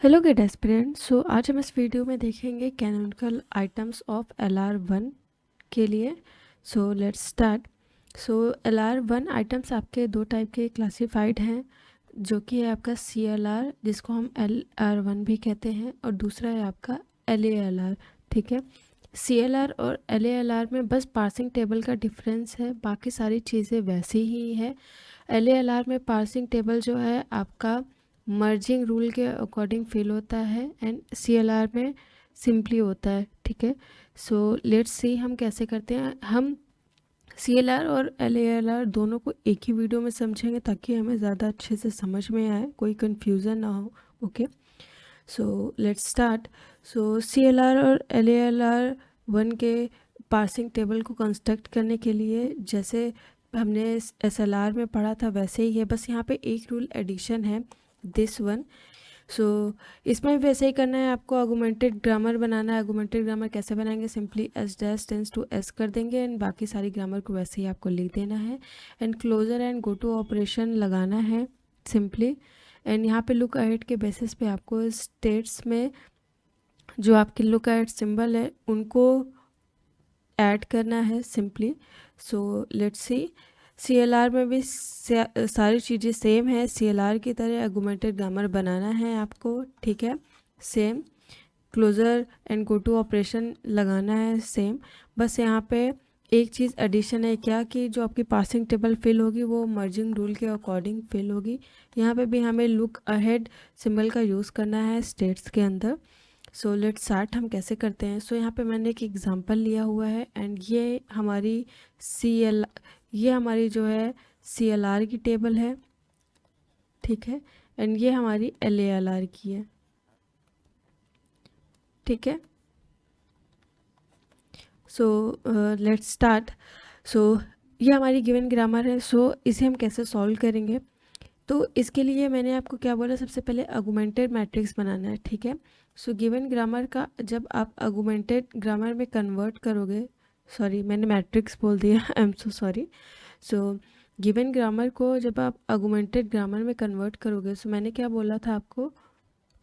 Hello good aspirant. सो आज हम इस वीडियो में देखेंगे कैनोनिकल आइटम्स ऑफ LR1 के लिए। So let's start. So LR1 items आपके दो टाइप के क्लासिफाइड हैं, जो कि है आपका CLR जिसको हम LR1 भी कहते हैं, और दूसरा है आपका LALR। ठीक है, CLR और LALR में बस पार्सिंग टेबल का डिफरेंस है, बाकी सारी चीज़ें वैसी ही है। LALR में पार्सिंग टेबल जो है आपका मर्जिंग रूल के अकॉर्डिंग फिल होता है, एंड CLR में सिंपली होता है। ठीक है, सो लेट्स सी हम कैसे करते हैं। हम CLR और LALR दोनों को एक ही वीडियो में समझेंगे ताकि हमें ज़्यादा अच्छे से समझ में आए, कोई कन्फ्यूज़न ना हो। Okay, so let's start. So CLR और LALR वन के पार्सिंग टेबल को कंस्ट्रक्ट करने के लिए जैसे हमने SLR में पढ़ा था वैसे ही है, बस यहाँ पे एक रूल एडिशन है, दिस वन। सो इसमें भी वैसे ही करना है, आपको आर्गुमेंटेड ग्रामर बनाना है। आर्गुमेंटेड ग्रामर कैसे बनाएंगे, simply S dash tense to S कर देंगे, एंड बाकी सारी ग्रामर को वैसे ही आपको लिख देना है, and closure and go to operation लगाना है सिंपली। एंड यहाँ पे लुक अहेड के बेसिस पे आपको स्टेट्स में जो आपके लुक अहेड सिंबल है उनको ऐड करना है simply. So let's see, CLR में भी सारी चीज़ें सेम है, CLR की तरह आर्गुमेंटेड ग्रामर बनाना है आपको। ठीक है, same closure and go to operation लगाना है सेम। बस यहाँ पे एक चीज़ एडिशन है, क्या कि जो आपकी पासिंग टेबल फिल होगी वो मर्जिंग रूल के अकॉर्डिंग फिल होगी। यहाँ पे भी हमें लुक अहेड सिंबल का यूज़ करना है स्टेट्स के अंदर। सो लेट्स स्टार्ट, हम कैसे करते हैं। सो यहाँ पे मैंने एक एग्जांपल लिया हुआ है, एंड ये हमारी जो है CLR की टेबल है। ठीक है, एंड ये हमारी LALR की है। ठीक है, सो लेट्स स्टार्ट। सो ये हमारी गिवन ग्रामर है। सो इसे हम कैसे सॉल्व करेंगे, तो इसके लिए मैंने आपको क्या बोला, सबसे पहले आर्गुमेंटेड मैट्रिक्स बनाना है। ठीक है, सो गिवन ग्रामर का जब आप आर्गुमेंटेड ग्रामर में कन्वर्ट करोगे, सॉरी मैंने मैट्रिक्स बोल दिया, I am so sorry. So given grammar को जब आप आर्गुमेंटेड ग्रामर में कन्वर्ट करोगे, सो मैंने क्या बोला था आपको,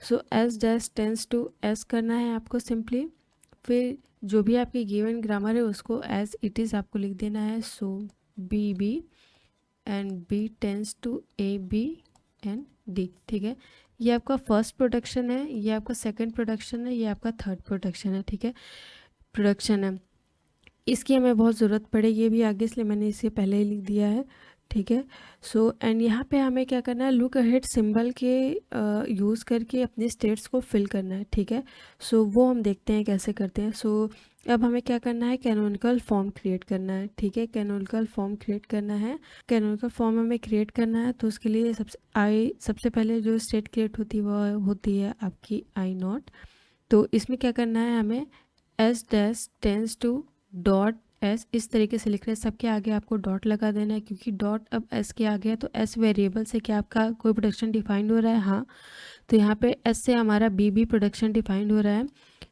so S dash tense to S करना है आपको सिंपली। फिर जो भी आपकी गिवन ग्रामर है उसको एज इट इज़ आपको लिख देना है। So B B and B tends to A B and D. ठीक है, ये आपका फर्स्ट प्रोडक्शन है, ये आपका सेकंड प्रोडक्शन है, ये आपका थर्ड प्रोडक्शन है। ठीक है, प्रोडक्शन है, इसकी हमें बहुत ज़रूरत पड़ेगी, ये भी आगे, इसलिए मैंने इसे पहले ही लिख दिया है। ठीक है, सो एंड यहाँ पे हमें क्या करना है, लुक अहेड सिंबल के यूज़ करके अपने स्टेट्स को फिल करना है। ठीक है, सो वो हम देखते हैं कैसे करते हैं। सो अब हमें क्या करना है, कैनोनिकल फॉर्म क्रिएट करना है। ठीक है, कैनोनिकल फॉर्म क्रिएट करना है। कैनोनिकल फॉर्म हमें क्रिएट करना है, तो उसके लिए सबसे पहले जो स्टेट क्रिएट होती है वो होती है आपकी I0। तो इसमें क्या करना है, हमें S dash tense to dot S इस तरीके से लिख रहे हैं, सबके आगे आपको डॉट लगा देना है, क्योंकि डॉट अब एस के आगे है, तो एस वेरिएबल से क्या आपका कोई प्रोडक्शन डिफाइंड हो रहा है, हाँ, तो यहाँ पे एस से हमारा बी प्रोडक्शन डिफाइंड हो रहा है।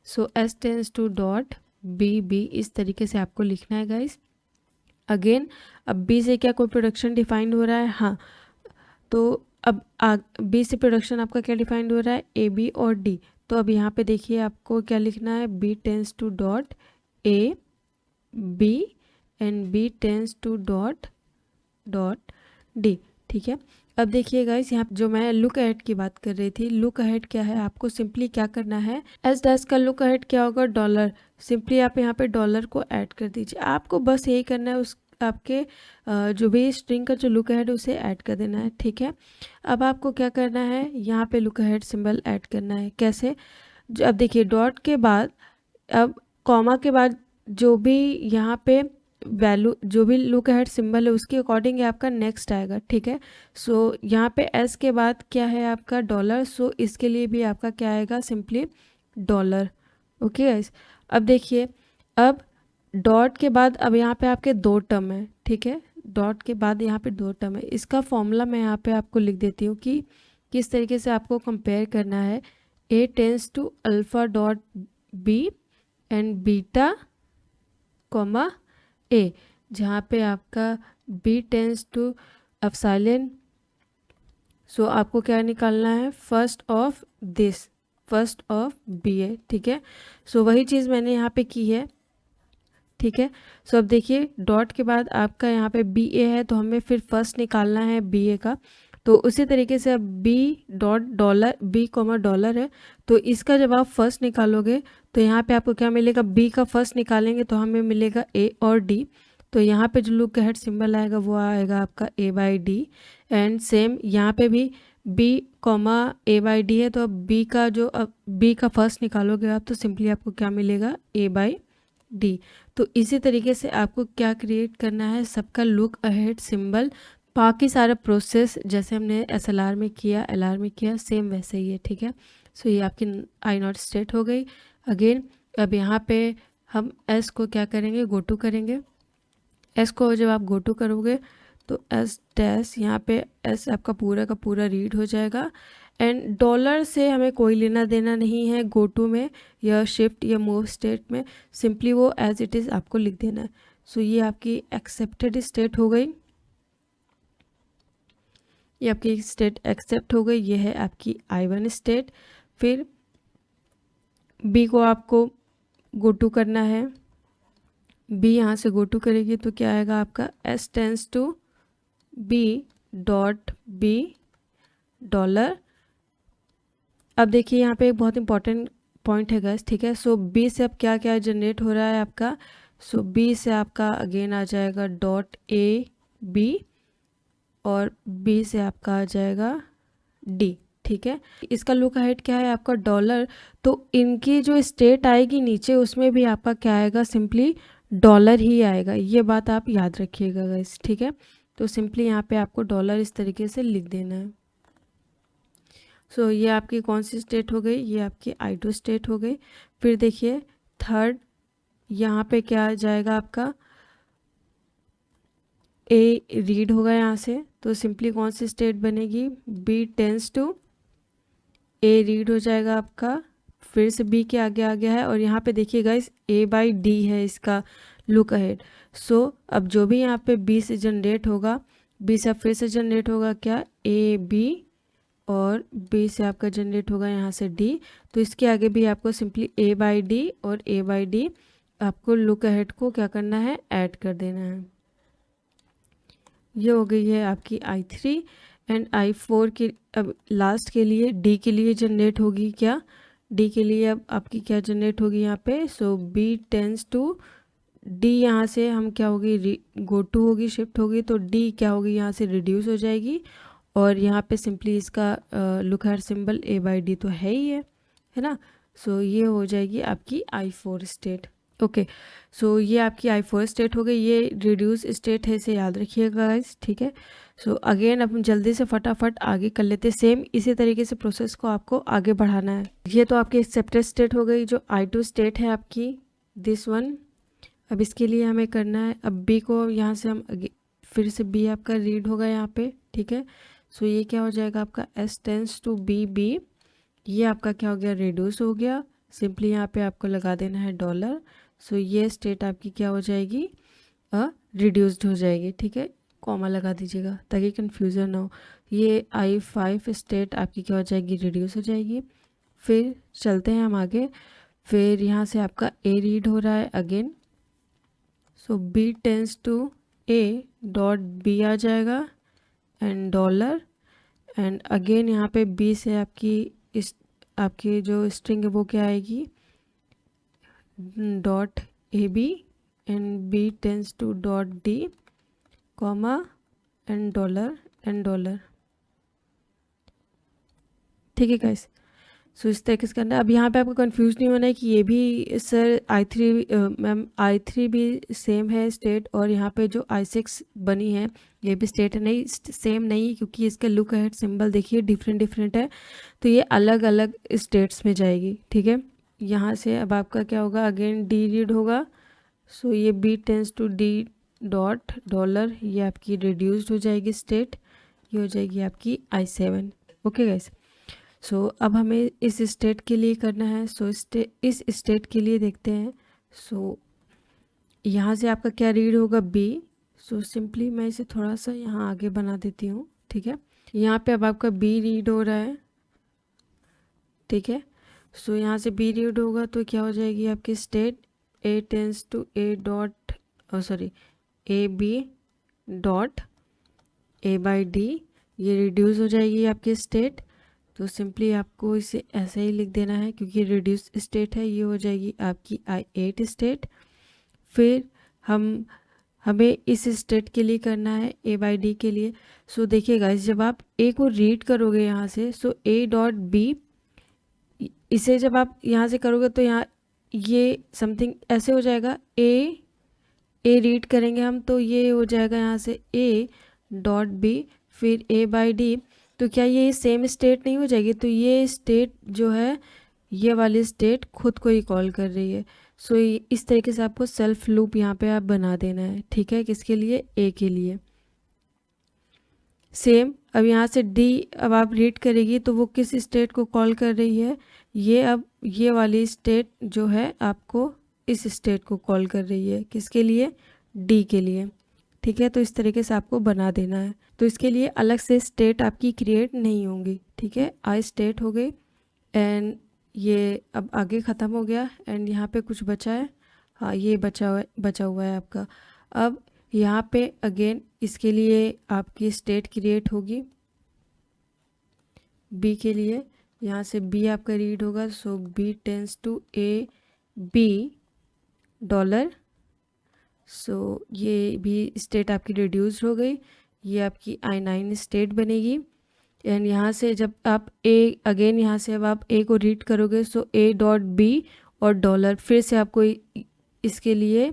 So S tends to dot B इस तरीके से आपको लिखना है गाइस। अगेन अब बी से क्या कोई प्रोडक्शन डिफाइंड हो रहा है, हाँ, तो अब बी से प्रोडक्शन आपका क्या डिफाइंड हो रहा है, ए बी और डी। तो अब यहाँ पे देखिए आपको क्या लिखना है, B tends to dot A B and B tends to dot dot D. ठीक है, अब देखिए गाइस, यहाँ जो मैं लुक अहेड की बात कर रही थी, लुक अहेड क्या है, आपको सिंपली क्या करना है, एस डैश का लुक अहेड क्या होगा, डॉलर। सिंपली आप यहाँ पे डॉलर को ऐड कर दीजिए, आपको बस यही करना है, उस आपके जो भी स्ट्रिंग का जो लुक अहेड उसे ऐड कर देना है। ठीक है, अब आपको क्या करना है, यहाँ पे लुक अहेड सिंबल ऐड करना है। कैसे, अब देखिए डॉट के बाद, अब कॉमा के बाद जो भी यहाँ पे वैल्यू, जो भी लुक अहेड सिंबल है उसके अकॉर्डिंग आपका नेक्स्ट आएगा। ठीक है, सो यहाँ पे एस के बाद क्या है आपका डॉलर, सो इसके लिए भी आपका क्या आएगा, सिंपली डॉलर। ओके गाइस, अब देखिए, अब डॉट के बाद अब यहाँ पे आपके दो टर्म है। ठीक है, डॉट के बाद यहाँ पे दो टर्म है, इसका फॉर्मूला मैं यहाँ पे आपको लिख देती हूँ कि किस तरीके से आपको कंपेयर करना है। A tends to alpha dot B and beta comma A, जहाँ पे आपका B tends to epsilon. So आपको क्या निकालना है, first of this. First of B है, ठीक है। सो वही चीज़ मैंने यहाँ पे की है, ठीक है। सो अब देखिए डॉट के बाद आपका यहाँ पे बी ए है, तो हमें फिर फर्स्ट निकालना है बी ए का। तो उसी तरीके से अब B dot dollar B comma dollar है, तो इसका जब आप फर्स्ट निकालोगे तो यहाँ पे आपको क्या मिलेगा, बी का फर्स्ट निकालेंगे तो हमें मिलेगा ए और डी। तो यहाँ पे जो लुक अहेड सिंबल आएगा वो आएगा आपका A by D. And same यहाँ पे भी B comma A by D है, तो अब बी का जो अब बी का फर्स्ट निकालोगे आप तो सिंपली आपको क्या मिलेगा, ए बाई डी। तो इसी तरीके से आपको क्या क्रिएट करना है, सबका लुक अहेड सिंबल। बाकी सारा प्रोसेस जैसे हमने एसएलआर में किया, एलआर में किया, सेम वैसे ही है, ठीक है। सो ये आपकी आई नॉट स्टेट हो गई। अगेन अब यहाँ पे हम एस को क्या करेंगे, गो टू करेंगे। एस को जब आप गो टू करोगे तो एस डैश यहाँ पे एस आपका पूरा का पूरा रीड हो जाएगा। एंड डॉलर से हमें कोई लेना देना नहीं है गो टू में या शिफ्ट या मूव स्टेट में, सिंपली वो एज इट इज़ आपको लिख देना है। सो ये आपकी एक्सेप्टेड स्टेट हो गई, ये आपकी स्टेट एक्सेप्ट हो गई। ये है आपकी I1 स्टेट। फिर बी को आपको गो टू करना है, बी यहाँ से गो टू करेगी तो क्या आएगा आपका S tends to B dot B dollar. अब देखिए यहाँ पे एक बहुत इंपॉर्टेंट पॉइंट है गाइस, ठीक है। सो बी से अब क्या क्या जनरेट हो रहा है आपका, सो बी से आपका अगेन आ जाएगा डॉट ए बी और बी से आपका आ जाएगा डी, ठीक है। इसका लुक अहेड क्या है आपका डॉलर, तो इनकी जो स्टेट आएगी नीचे उसमें भी आपका क्या आएगा, सिंपली डॉलर ही आएगा। ये बात आप याद रखिएगा गाइस, ठीक है। तो सिंपली यहाँ पे आपको डॉलर इस तरीके से लिख देना है। सो ये आपकी कौन सी स्टेट हो गई, ये आपकी I2 स्टेट हो गई। फिर देखिए थर्ड यहाँ पे क्या आ जाएगा आपका ए रीड होगा यहाँ से, तो सिंपली कौन सी स्टेट बनेगी, B tends to A read हो जाएगा आपका। फिर से बी के आगे आ गया है और यहाँ पे देखिएगा इस ए बाई डी है इसका लुक अहेड। सो अब जो भी यहाँ पे बी से जनरेट होगा, बी से अब फिर से जनरेट होगा क्या, ए बी और बी से आपका जनरेट होगा यहाँ से डी। तो इसके आगे भी आपको सिंपली ए बाई डी और ए बाई डी आपको लुक अहेड को क्या करना है, ऐड कर देना है। ये हो गई है आपकी I3 एंड I4 की। अब लास्ट के लिए डी के लिए जनरेट होगी क्या, डी के लिए अब आपकी क्या जनरेट होगी यहाँ पे, सो बी टेंस टू डी, यहाँ से हम क्या होगी, गो टू होगी, शिफ्ट होगी, तो डी क्या होगी यहाँ से रिड्यूस हो जाएगी। और यहाँ पे सिंपली इसका look ahead symbol A by D तो है ही है ना। सो ये हो जाएगी आपकी I4 स्टेट। ओके, सो ये आपकी I4 स्टेट हो गई। ये रिड्यूस स्टेट है, इसे याद रखिएगा गाइस, ठीक है। सो अगेन अब हम जल्दी से फटाफट आगे कर लेते हैं। सेम इसी तरीके से प्रोसेस को आपको आगे बढ़ाना है। ये तो आपकी एक्सेप्टेड स्टेट हो गई, जो I2 स्टेट है आपकी दिस वन। अब इसके लिए हमें करना है, अब बी को यहाँ से हम फिर से बी आपका रीड होगा यहाँ पे, ठीक है। सो ये क्या हो जाएगा आपका S tends to B B, ये आपका क्या हो गया, रिड्यूस हो गया। सिंपली यहाँ पे आपको लगा देना है डॉलर। सो ये स्टेट आपकी क्या हो जाएगी, रिड्यूस्ड हो जाएगी, ठीक है। कॉमा लगा दीजिएगा ताकि कन्फ्यूज़न ना हो। ये I5 स्टेट आपकी क्या हो जाएगी, रिड्यूस हो जाएगी। फिर चलते हैं हम आगे। फिर यहाँ से आपका ए रीड हो रहा है again, so B tends to A dot B आ जाएगा एंड डॉलर। एंड अगेन यहाँ पे बी से आपकी जो स्ट्रिंग है वो क्या आएगी, dot A B and B tends to dot D comma and dollar, ठीक है गाइस। सो इस तरीके से करना है। अब यहाँ पे आपको कंफ्यूज नहीं होना है कि ये भी सर I3 मैम I3 भी सेम है स्टेट और यहाँ पे जो I6 बनी है ये भी स्टेट है, नहीं सेम नहीं, क्योंकि इसका लुक अहेड सिंबल देखिए डिफरेंट है, तो ये अलग अलग स्टेट्स में जाएगी, ठीक है। यहाँ से अब आपका क्या होगा, अगेन डी रीड होगा। सो ये B tends to D dot dollar, ये आपकी रिड्यूस्ड हो जाएगी स्टेट, ये हो जाएगी आपकी I7। ओके गाइस, सो अब हमें इस स्टेट के लिए करना है। सो इस स्टेट के लिए देखते हैं। सो यहाँ से आपका क्या रीड होगा, बी। सो सिंपली मैं इसे थोड़ा सा यहाँ आगे बना देती हूँ, ठीक है। यहाँ पे अब आपका बी रीड हो रहा है, ठीक है। सो यहाँ से बी रीड होगा तो क्या हो जाएगी आपकी state A tends to A dot sorry A B dot A by D, ये रिड्यूस हो जाएगी आपकी स्टेट। तो सिंपली आपको इसे ऐसे ही लिख देना है क्योंकि रिड्यूस स्टेट है, ये हो जाएगी आपकी I8 स्टेट। फिर हमें इस स्टेट के लिए करना है ए बाई डी के लिए। सो देखिए गाइस, जब आप ए को रीड करोगे यहाँ से, सो ए डॉट बी, इसे जब आप यहाँ से करोगे तो यहाँ ये समथिंग ऐसे हो जाएगा, ए रीड करेंगे हम तो ये हो जाएगा यहाँ से ए डॉट बी, फिर ए बाई डी। तो क्या ये सेम स्टेट नहीं हो जाएगी? तो ये स्टेट जो है, ये वाली स्टेट खुद को ही कॉल कर रही है। सो इस तरीके से आपको सेल्फ लूप यहाँ पे आप बना देना है, ठीक है, किसके लिए? ए के लिए। सेम अब यहाँ से डी अब आप रीड करेगी तो वो किस स्टेट को कॉल कर रही है? ये अब ये वाली स्टेट जो है आपको इस स्टेट को कॉल कर रही है, किसके लिए? डी के लिए, ठीक है। तो इस तरीके से आपको बना देना है। तो इसके लिए अलग से स्टेट आपकी क्रिएट नहीं होंगी, ठीक है। आई स्टेट हो गई एंड ये अब आगे ख़त्म हो गया एंड यहाँ पे कुछ बचा है, हाँ ये बचा हुआ है आपका। अब यहाँ पे अगेन इसके लिए आपकी स्टेट क्रिएट होगी बी के लिए। यहाँ से बी आपका रीड होगा, so B tends to A B dollar. So ये भी स्टेट आपकी रिड्यूस हो गई, ये आपकी I9 स्टेट बनेगी। एंड यहाँ से जब आप ए अगेन यहाँ से अब आप ए को रीड करोगे, सो ए डॉट बी और डॉलर, फिर से आपको इसके लिए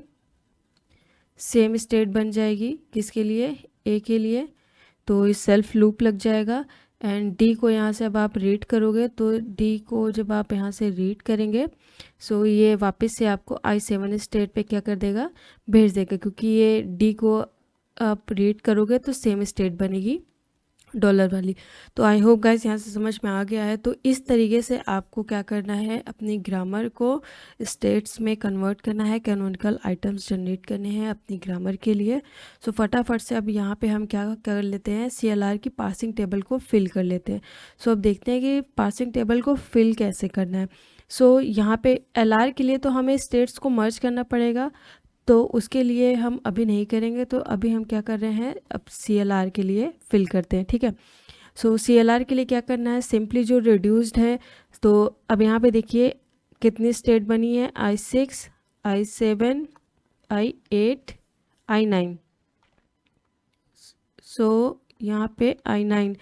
सेम स्टेट बन जाएगी, किसके लिए? ए के लिए। तो इस सेल्फ लूप लग जाएगा एंड डी को यहाँ से अब आप रीड करोगे तो डी को जब आप यहाँ से रीड करेंगे, सो ये वापस से आपको I7 स्टेट पे क्या कर देगा? भेज देगा, क्योंकि ये डी को आप रीड करोगे तो सेम स्टेट बनेगी डॉलर वाली। तो आई होप गाइस यहाँ से समझ में आ गया है। तो इस तरीके से आपको क्या करना है, अपनी ग्रामर को स्टेट्स में कन्वर्ट करना है, कैनोनिकल आइटम्स जनरेट करने हैं अपनी ग्रामर के लिए। सो फटाफट से अब यहाँ पे हम क्या कर लेते हैं, CLR की पार्सिंग टेबल को फिल कर लेते हैं। सो अब देखते हैं कि पार्सिंग टेबल को फिल कैसे करना है। सो यहाँ पे LR के लिए तो हमें स्टेट्स को मर्ज करना पड़ेगा, तो उसके लिए हम अभी नहीं करेंगे। तो अभी हम क्या कर रहे हैं, अब CLR के लिए फिल करते हैं, ठीक है। सो CLR के लिए क्या करना है, सिंपली जो रिड्यूस्ड है, तो अब यहाँ पे देखिए कितनी स्टेट बनी है, I6 I7 I8 I9। सो यहाँ पे I9,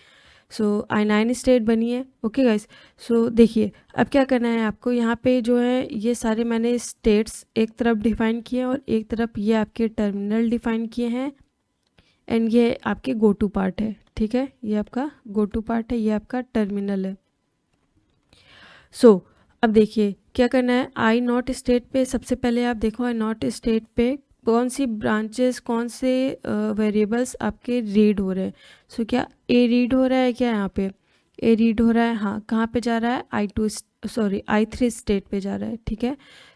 सो I9 स्टेट बनी है, ओके गाइस। सो देखिए अब क्या करना है आपको, यहाँ पे जो है ये सारे मैंने स्टेट्स एक तरफ डिफाइन किए हैं और एक तरफ ये आपके टर्मिनल डिफाइन किए हैं एंड ये आपके गो टू पार्ट है, ठीक है। ये आपका गो टू पार्ट है, ये आपका टर्मिनल है। सो अब देखिए क्या करना है, I0 स्टेट पे सबसे पहले आप देखो I0 स्टेट पे कौन सी ब्रांचेस, कौन से वेरिएबल्स आपके रीड हो रहे हैं। सो क्या ए रीड हो रहा है? क्या यहाँ पे ए रीड हो रहा है? हाँ, कहाँ पे जा रहा है? I3 स्टेट पे जा रहा है, ठीक है।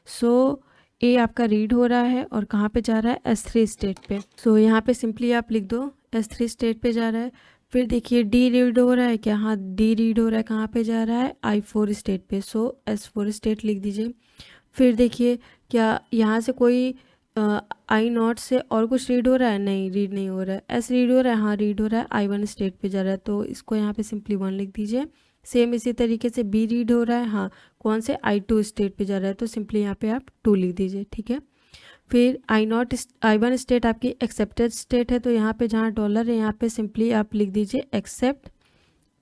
सो ए आपका रीड हो रहा है और कहाँ पे जा रहा है? S3 स्टेट पे। सो यहाँ पे सिंपली आप लिख दो S3 स्टेट पे जा रहा है। फिर देखिए डी रीड हो रहा है क्या? हाँ, डी रीड हो रहा है, कहाँ पे जा रहा है? I4 स्टेट पे। सो S4 स्टेट लिख दीजिए। फिर देखिए क्या यहाँ से कोई I0 से और कुछ रीड हो रहा है? नहीं, रीड नहीं हो रहा है। S रीड हो रहा है? हाँ, रीड हो रहा है, I1 स्टेट पे जा रहा है, तो इसको यहाँ पे सिंपली 1 लिख दीजिए। सेम इसी तरीके से बी रीड हो रहा है, हाँ, कौन से? I2 स्टेट पे जा रहा है, तो सिंपली यहाँ पे आप 2 लिख दीजिए, ठीक है। फिर I1 स्टेट आपकी एक्सेप्टेड स्टेट है, तो यहाँ पे जहाँ डॉलर है यहाँ पे सिंपली आप लिख दीजिए एक्सेप्ट,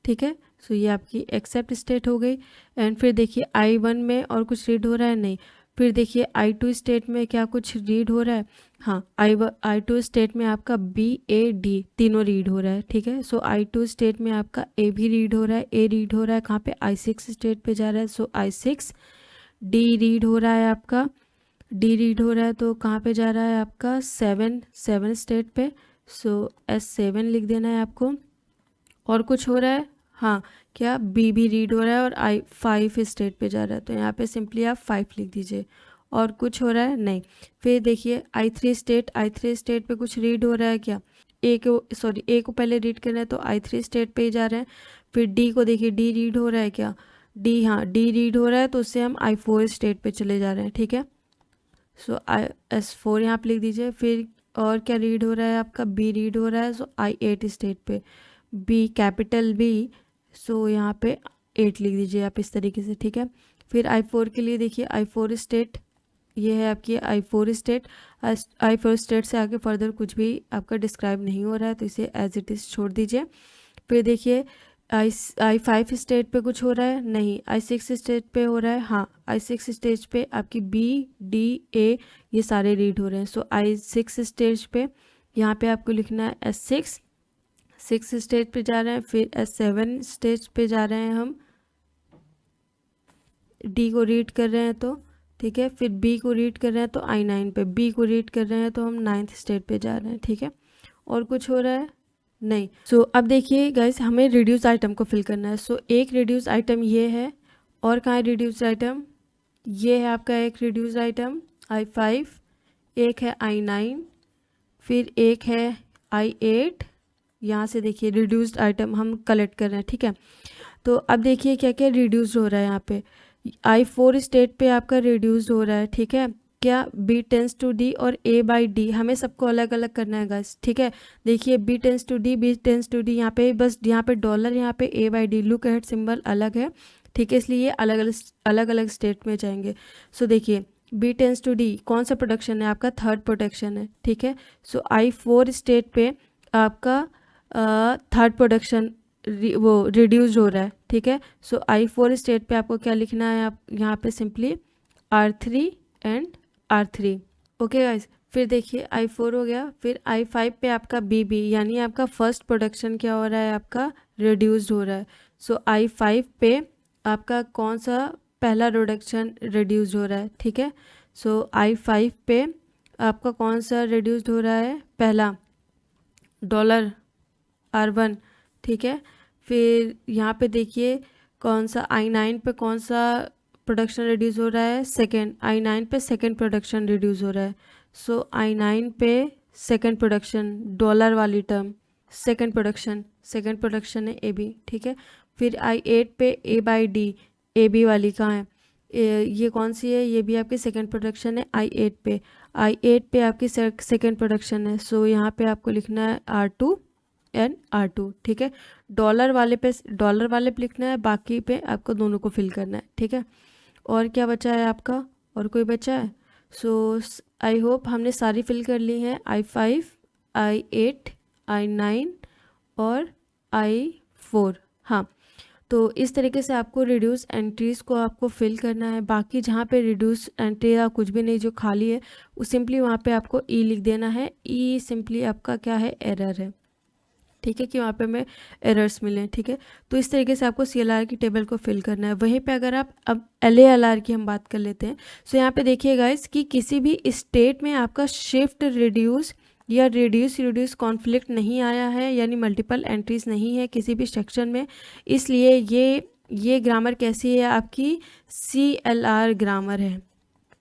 ठीक है। सो ये आपकी एक्सेप्ट स्टेट हो गई। एंड फिर देखिए I1 में और कुछ रीड हो रहा है? नहीं। फिर देखिए I2 स्टेट में क्या कुछ रीड हो रहा है? हाँ, I2 स्टेट में आपका B A D तीनों रीड हो रहा है, ठीक है। सो I2 स्टेट में आपका A भी रीड हो रहा है, A रीड हो रहा है कहाँ पे? I6 स्टेट पे जा रहा है, सो I6। D रीड हो रहा है आपका, D रीड हो रहा है तो कहाँ पे जा रहा है आपका? 7 स्टेट पे। सो S7 लिख देना है आपको। और कुछ हो रहा है? हाँ, क्या? बी भी रीड हो रहा है और I5 स्टेट पे जा रहा है, तो यहाँ पे सिंपली आप 5 लिख दीजिए। और कुछ हो रहा है? नहीं। फिर देखिए I3 स्टेट पे कुछ रीड हो रहा है क्या? ए को पहले रीड करना है तो I3 स्टेट पे ही जा रहे हैं। फिर डी को देखिए, डी रीड हो रहा है क्या? डी, हाँ डी रीड हो रहा है तो उससे हम I4 स्टेट पे चले जा रहे हैं, ठीक है। सो S4 यहाँ पे लिख दीजिए। फिर और क्या रीड हो रहा है आपका, बी रीड हो रहा है, सो I8 स्टेट पे, बी कैपिटल बी, सो यहाँ पे 8 लिख दीजिए आप इस तरीके से, ठीक है। फिर I4 के लिए देखिए I4 स्टेट, ये है आपकी I4 स्टेट। I4 स्टेट से आगे फर्दर कुछ भी आपका डिस्क्राइब नहीं हो रहा है तो इसे एज इट इज़ छोड़ दीजिए। फिर देखिए I5 स्टेट पे कुछ हो रहा है, नहीं। I6 स्टेट पे हो रहा है, हाँ। I6 स्टेज पे आपकी बी डी ए ये सारे रीड हो रहे हैं। सो I6 स्टेज पे यहाँ पे आपको लिखना है S6, 6 स्टेज पे जा रहे हैं। फिर S7 स्टेज पे जा रहे हैं हम, डी को रीड कर रहे हैं तो, ठीक है। फिर बी को रीड कर रहे हैं तो I9 पे, बी को रीड कर रहे हैं तो हम 9th स्टेट पे जा रहे हैं, ठीक है। और कुछ हो रहा है, नहीं। सो अब देखिए गाइस, हमें रिड्यूस आइटम को फिल करना है। सो एक रिड्यूस आइटम ये है, और कहाँ है रिड्यूस आइटम, ये है आपका एक रिड्यूस आइटम I5, एक है I9, फिर एक है I8। यहाँ से देखिए रिड्यूस्ड आइटम हम कलेक्ट कर रहे हैं, ठीक है। तो अब देखिए क्या क्या रिड्यूस हो रहा है यहाँ पे। I4 स्टेट पे आपका रिड्यूस हो रहा है, ठीक है। क्या, B टेंस टू D और A बाई D, हमें सबको अलग अलग करना है गाइस, ठीक है। देखिए B tends to D, B tends to D, यहाँ पे बस यहाँ पे डॉलर, यहाँ पे A by D, look ahead symbol अलग है, ठीक है, इसलिए अलग अलग स्टेट में जाएंगे। सो देखिए B टेंस टू D कौन सा प्रोडक्शन है आपका, थर्ड प्रोडक्शन है, ठीक है। सो I4 स्टेट पे आपका थर्ड प्रोडक्शन वो रिड्यूस हो रहा है, ठीक है। सो I4 स्टेट पे आपको क्या लिखना है, आप यहाँ पे simply R3 and R3, okay guys. फिर देखिए I4 हो गया। फिर I5 पे आपका BB, यानी आपका फर्स्ट प्रोडक्शन क्या हो रहा है, आपका रिड्यूस्ड हो रहा है। सो I5 पे आपका कौन सा पहला प्रोडक्शन रिड्यूस्ड हो रहा है, ठीक है। सो I5 पे आपका कौन सा रिड्यूस्ड हो रहा है, पहला डॉलर R1, ठीक है। फिर यहाँ पे देखिए कौन सा I9 पे कौन सा प्रोडक्शन रिड्यूस हो रहा है, सेकेंड। I9 पे सेकेंड प्रोडक्शन रिड्यूस हो रहा है। सो I9 पे सेकेंड प्रोडक्शन, डॉलर वाली टर्म, सेकेंड प्रोडक्शन है AB, ठीक है। फिर I8 पे A बाई D, AB वाली कहाँ है, ये कौन सी है, ये भी आपकी सेकेंड प्रोडक्शन है I8 पे। I8 पे आपकी सेकेंड प्रोडक्शन है। सो यहाँ पे आपको लिखना है R2 एंड R2, ठीक है। डॉलर वाले पे लिखना है, बाकी पे आपको दोनों को फिल करना है, ठीक है। और क्या बचा है आपका, और कोई बचा है। सो आई होप हमने सारी फिल कर ली हैं, I5, I8, I9 और I4, हाँ। तो इस तरीके से आपको रिड्यूस एंट्रीज़ को आपको फिल करना है। बाकी जहाँ पे रिड्यूस एंट्री या कुछ भी नहीं जो खाली है, वो सिंपली वहाँ पे आपको ई लिख देना है। ई सिंपली आपका क्या है, एरर है, ठीक है, कि वहाँ पे हमें एरर्स मिले, ठीक है। तो इस तरीके से आपको CLR की टेबल को फिल करना है। वहीं पे अगर आप अब LALR की हम बात कर लेते हैं। सो यहाँ पे देखिए गाइस कि किसी भी स्टेट में आपका शिफ्ट रिड्यूस या रिड्यूस कॉन्फ्लिक्ट नहीं आया है, यानी मल्टीपल एंट्रीज नहीं है किसी भी सेक्शन में, इसलिए ये ग्रामर कैसी है, आपकी CLR ग्रामर है,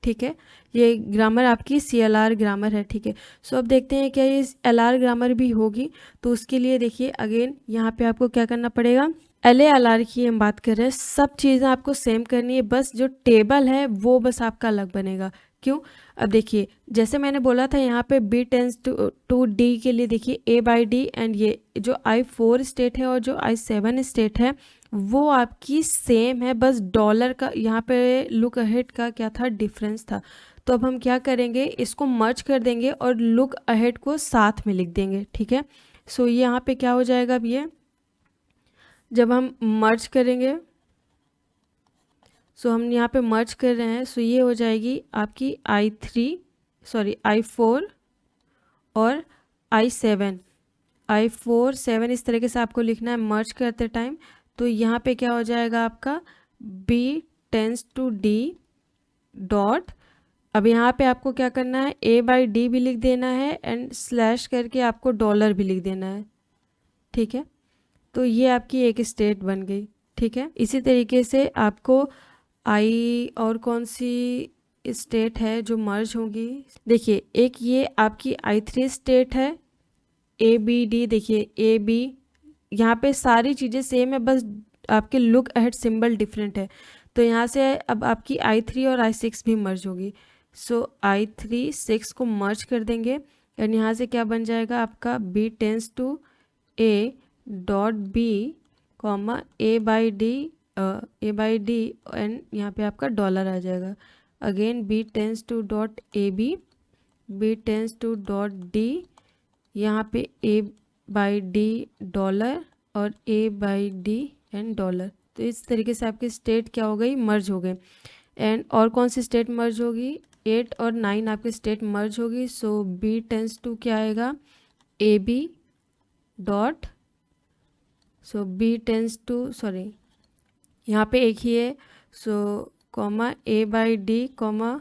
ठीक है। ये ग्रामर आपकी CLR ग्रामर है, ठीक है। सो अब देखते हैं क्या ये LR ग्रामर भी होगी। तो उसके लिए देखिए अगेन यहाँ पे आपको क्या करना पड़ेगा, LALR की हम बात कर रहे हैं, सब चीज़ें आपको सेम करनी है, बस जो टेबल है वो बस आपका अलग बनेगा। क्यों, अब देखिए जैसे मैंने बोला था यहाँ पे B टेंस टू D के लिए देखिए A बाई D, एंड ये जो I4 स्टेट है और जो I7 स्टेट है वो आपकी सेम है, बस डॉलर का यहाँ पे लुक अहेड का क्या था, डिफरेंस था। तो अब हम क्या करेंगे, इसको मर्ज कर देंगे और लुक अहेड को साथ में लिख देंगे, ठीक है। सो यहाँ पे क्या हो जाएगा, अब ये जब हम मर्ज करेंगे, सो हम यहाँ पे मर्ज कर रहे हैं, सो ये हो जाएगी आपकी I4 और I7, I4 7 इस तरीके से आपको लिखना है मर्ज करते टाइम। तो यहाँ पे क्या हो जाएगा आपका B tends to D dot, अब यहाँ पे आपको क्या करना है, A बाई D भी लिख देना है एंड स्लैश करके आपको डॉलर भी लिख देना है, ठीक है। तो ये आपकी एक स्टेट बन गई, ठीक है। इसी तरीके से आपको और कौन सी स्टेट है जो मर्ज होगी, देखिए एक ये आपकी I3 स्टेट है, ABD, देखिए AB, यहाँ पे सारी चीज़ें सेम है, बस आपके लुक अहेड सिंबल डिफरेंट है, तो यहाँ से अब आपकी I3 और I6 भी मर्ज होगी। सो I3 6 को मर्ज कर देंगे एंड यहाँ से क्या बन जाएगा आपका B tends to A dot B comma A by D and यहाँ पे आपका डॉलर आ जाएगा। Again B tends to dot AB, B tends to dot D, यहाँ पे A बाई डी डॉलर और A by D and dollar. तो इस तरीके से आपकी स्टेट क्या हो गई, मर्ज हो गए। एंड और कौन सी स्टेट मर्ज होगी, 8 और 9 आपकी स्टेट मर्ज होगी। सो B टेंस टू क्या आएगा, AB dot, so B tends to, sorry यहाँ पे एक ही है, so comma A by D comma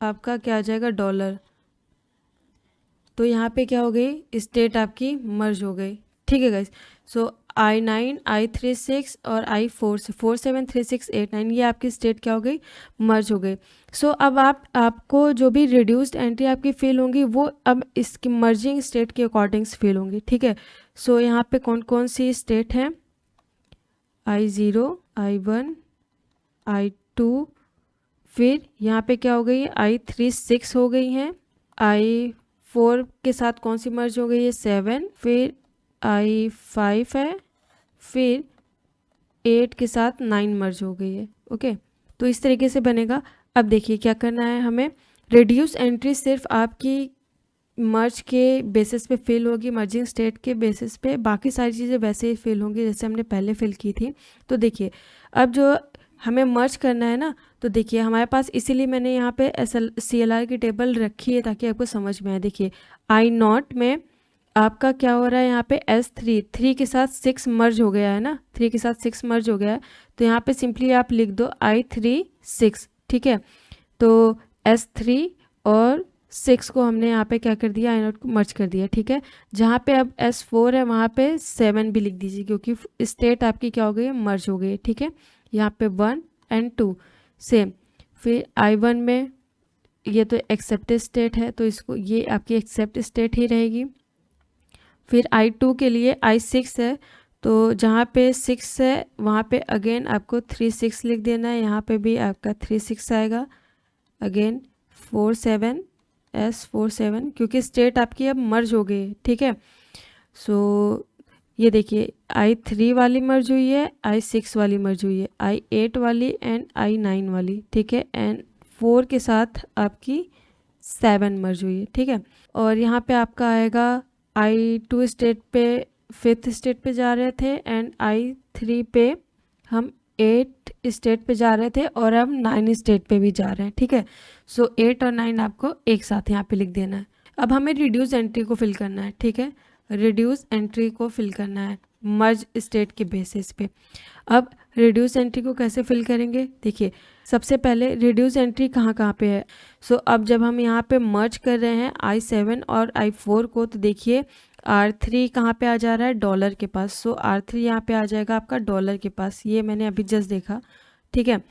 आपका क्या आ जाएगा, डॉलर। तो यहाँ पे क्या हो गई, स्टेट आपकी मर्ज हो गई। ठीक है गाइस। सो I9, I36 और I4 से 4 7 3 6 8 9 ये आपकी स्टेट क्या हो गई, मर्ज हो गई। सो अब आपको जो भी रिड्यूस्ड एंट्री आपकी फिल होंगी वो अब इसकी मर्जिंग स्टेट के अकॉर्डिंग्स फिल होंगी। ठीक है। सो यहाँ पे कौन कौन सी स्टेट है, I0, I1, I2, फिर यहाँ पे क्या हो गई, I3 6 हो गई हैं, I4 के साथ कौन सी मर्ज हो गई है, 7, फिर I5 है, फिर 8 के साथ 9 मर्ज हो गई है। ओके, तो इस तरीके से बनेगा। अब देखिए क्या करना है हमें, रिड्यूस एंट्री सिर्फ आपकी मर्ज के बेसिस पे फिल होगी, मर्जिंग स्टेट के बेसिस पे, बाकी सारी चीज़ें वैसे ही फिल होंगी जैसे हमने पहले फिल की थी। तो देखिए अब जो हमें मर्ज करना है ना, तो देखिए हमारे पास, इसीलिए मैंने यहाँ पे CLR की टेबल रखी है ताकि आपको समझ में आए। देखिए I0 में आपका क्या हो रहा है, यहाँ पे S3 3 के साथ 6 मर्ज हो गया है ना, 3 के साथ 6 मर्ज हो गया है, तो यहाँ पे सिंपली आप लिख दो I3 6। ठीक है, तो S3 और 6 को हमने यहाँ पे क्या कर दिया, I0 को मर्ज कर दिया। ठीक है, जहाँ पे अब S4 है वहाँ पे 7 भी लिख दीजिए क्योंकि स्टेट आपकी क्या हो गई है, मर्ज हो गई है। ठीक है, यहाँ पे 1 एंड 2 सेम। फिर I1 में ये तो एक्सेप्ट स्टेट है तो इसको, ये आपकी एक्सेप्ट स्टेट ही रहेगी। फिर I2 के लिए I6 है, तो जहाँ पे 6 है वहाँ पे अगेन आपको 3 6 लिख देना है, यहाँ पे भी आपका 3 6 आएगा। अगेन 4 7 S4 7 क्योंकि स्टेट आपकी अब मर्ज हो गई है। ठीक है, सो ये देखिए I3 वाली मर्ज हुई है, I6 वाली मर्ज हुई है, I8 वाली एंड I9 वाली। ठीक है, एंड 4 के साथ आपकी 7 मर्ज हुई है। ठीक है, और यहाँ पे आपका आएगा I2 स्टेट पे 5th स्टेट पे जा रहे थे एंड I3 पे हम 8 स्टेट पे जा रहे थे और अब 9 स्टेट पे भी जा रहे हैं। ठीक है, सो 8 और 9 आपको एक साथ यहाँ पे लिख देना है। अब हमें रिड्यूस एंट्री को फिल करना है। ठीक है, रिड्यूस एंट्री को फिल करना है मर्ज स्टेट के बेसिस पे। अब रिड्यूस एंट्री को कैसे फिल करेंगे, देखिए सबसे पहले रिड्यूस एंट्री कहाँ कहाँ पे है। सो अब जब हम यहाँ पे मर्ज कर रहे हैं I7 और I4 को, तो देखिए R3 कहाँ पे आ जा रहा है, डॉलर के पास। सो R3 यहाँ पे आ जाएगा आपका डॉलर के पास, ये मैंने अभी जस्ट देखा। ठीक है,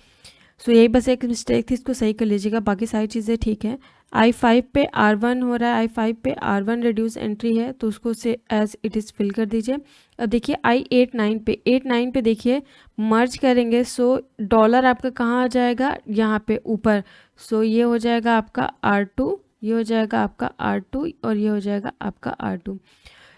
सो यही बस एक मिस्टेक थी, इसको सही कर लीजिएगा, बाकी सारी चीज़ें ठीक है। I5 पे R1 हो रहा है, I5 पे R1 रिड्यूस एंट्री है तो उसको से एज इट इज़ फिल कर दीजिए। अब देखिए I8 9 पे, 8 9 पे देखिए मर्ज करेंगे, सो डॉलर आपका कहाँ आ जाएगा, यहाँ पे ऊपर। सो ये हो जाएगा आपका R2, ये हो जाएगा आपका R2 और ये हो जाएगा आपका R2।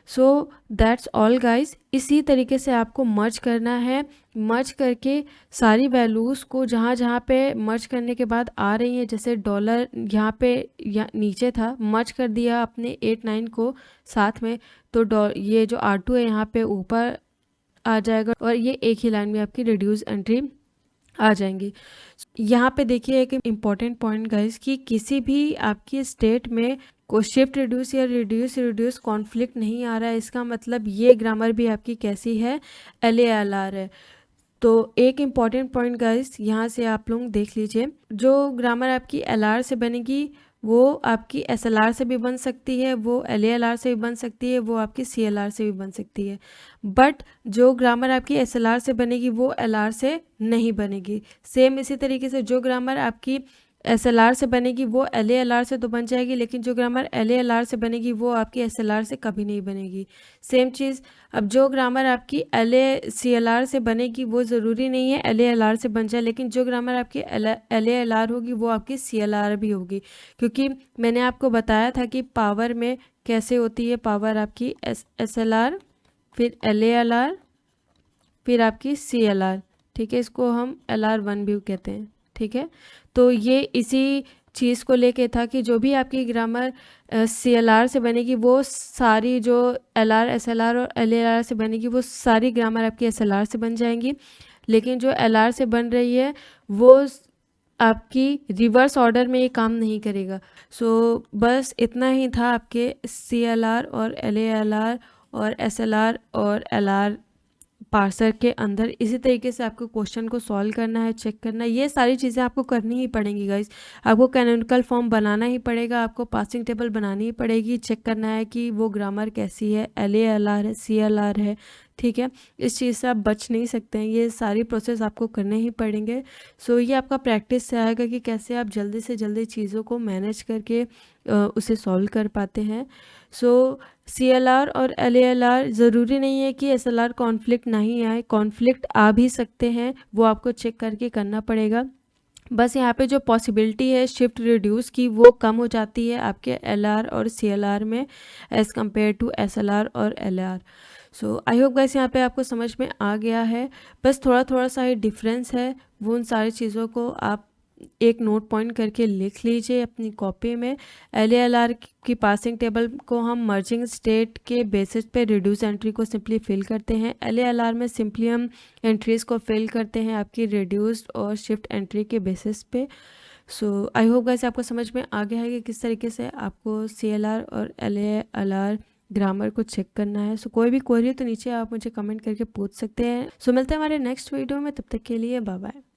So that's all guys. इसी तरीके से आपको मर्ज करना है। मर्ज करके सारी वैल्यूज़ को जहाँ जहाँ पे मर्ज करने के बाद आ रही हैं, जैसे डॉलर यहाँ पे नीचे था, मर्ज कर दिया अपने 8 9 को साथ में, तो ये जो R2 है यहाँ पे ऊपर आ जाएगा और ये एक ही लाइन में आपकी रिड्यूस एंट्री आ जाएंगी। यहाँ पे देखिए एक इम्पॉर्टेंट पॉइंट गाइस कि किसी भी आपकी स्टेट में को शिफ्ट रिड्यूस या रिड्यूस रिड्यूस कॉन्फ्लिक्ट नहीं आ रहा है, इसका मतलब ये ग्रामर भी आपकी कैसी है, LALR है। तो एक इम्पॉर्टेंट पॉइंट गाइस यहाँ से आप लोग देख लीजिए, जो ग्रामर आपकी LR से बनेगी वो आपकी SLR से भी बन सकती है, वो LALR से भी बन सकती है, वो आपकी CLR से भी बन सकती है, बट जो ग्रामर आपकी SLR से बनेगी वो LR से नहीं बनेगी। सेम इसी तरीके से जो ग्रामर आपकी SLR से बनेगी वो LALR से तो बन जाएगी, लेकिन जो ग्रामर LALR से बनेगी वो आपकी SLR से कभी नहीं बनेगी। सेम चीज़, अब जो ग्रामर आपकी LACLR से बनेगी वो ज़रूरी नहीं है LALR से बन जाए, लेकिन जो ग्रामर आपकी LALR होगी वो आपकी CLR भी होगी, क्योंकि मैंने आपको बताया था कि पावर में कैसे होती है। पावर आपकी SLR, फिर LALR, फिर आपकी CLR, ठीक है, इसको हम LR1 भी कहते हैं, ठीक है। तो ये इसी चीज़ को लेके था कि जो भी आपकी ग्रामर CLR से बनेगी वो सारी, जो LR SLR और LAR से बनेगी वो सारी ग्रामर आपकी SLR से बन जाएंगी, लेकिन जो LR से बन रही है वो आपकी रिवर्स ऑर्डर में ये काम नहीं करेगा। सो बस इतना ही था आपके CLR और LALR और SLR और LR पार्सर के अंदर। इसी तरीके से आपको क्वेश्चन को सॉल्व करना है, चेक करना है, ये सारी चीज़ें आपको करनी ही पड़ेंगी गाइस। आपको कैनोनिकल फॉर्म बनाना ही पड़ेगा, आपको पासिंग टेबल बनानी ही पड़ेगी, चेक करना है कि वो ग्रामर कैसी है, LALR है, CLR है, ठीक है। इस चीज़ से आप बच नहीं सकते हैं, ये सारी प्रोसेस आपको करने ही पड़ेंगे। सो ये आपका प्रैक्टिस से आएगा कि कैसे आप जल्दी से जल्दी चीज़ों को मैनेज करके उसे सॉल्व कर पाते हैं। सो CLR और LALR ज़रूरी नहीं है कि SLR कॉन्फ्लिक्ट नहीं आए, कॉन्फ्लिक्ट आ भी सकते हैं, वो आपको चेक करके करना पड़ेगा। बस यहाँ पे जो पॉसिबिलिटी है शिफ्ट रिड्यूस की वो कम हो जाती है आपके LR और CLR में एज़ कम्पेयर टू SLR और LR। So I hope guys यहाँ पे आपको समझ में आ गया है। बस थोड़ा थोड़ा सा ही डिफरेंस है, वो उन सारी चीज़ों को आप एक नोट पॉइंट करके लिख लीजिए अपनी कॉपी में। LALR की पासिंग टेबल को हम मर्जिंग स्टेट के बेसिस पे रिड्यूस एंट्री को सिंपली फिल करते हैं। LALR में सिंपली हम एंट्रीज़ को फिल करते हैं आपकी रिड्यूस्ड और शिफ्ट एंट्री के बेसिस पे। सो आई होप गाइस आपको समझ में आ गया है कि किस तरीके से आपको CLR और LALR ग्रामर को चेक करना है। सो कोई भी क्वेरी तो नीचे आप मुझे कमेंट करके पूछ सकते हैं। सो मिलते हैं हमारे नेक्स्ट वीडियो में, तब तक के लिए बाय बाय।